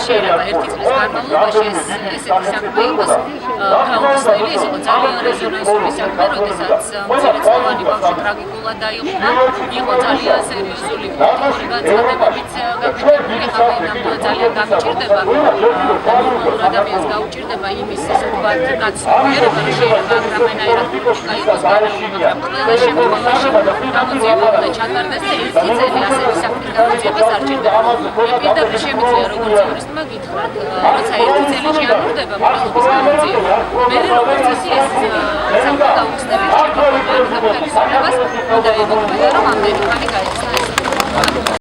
შეიძლება ერთი წლის განმავლობაში ესეთი საქმე იყოს გაუხსნელი, ეს იყო ძალიან რეზონანსული საქმე, როდესაც მცირეწლოვანი ბავშვი ტრაგიკულად დაიღუპა, იყო ძალიან სერიოზული პოლიტიკური განცხადებებით გაკეთებული, ხალხი ნამდვილად ძალიან გამიჭირდება და ნორმალურ ადამიანს გაუჭირდება იმის ესე ვთქვათ გაცნობიერება, რომ შეიძლება რამენაირად პოლიტიკა იყოს განაყოფა, მაგრამ ყველა შემთხვევაში გამოძიება უნდა ჩატარდეს და ერთი წელი ასეთი საქმის გამოძიებას არ ჭირდება. პირდაპირ შემიძლია როგორც იურისტმა გითხრათ, როცა ერთი წელი შეაგრძელდება მართლობის გამოძიება, მე როგორც ისე ეს საქმე გაუხსნელი რჩება, ამ საფრთხის უნდა ემოქმედა, რომ ამდენი ხანი გაიხსნა ეს.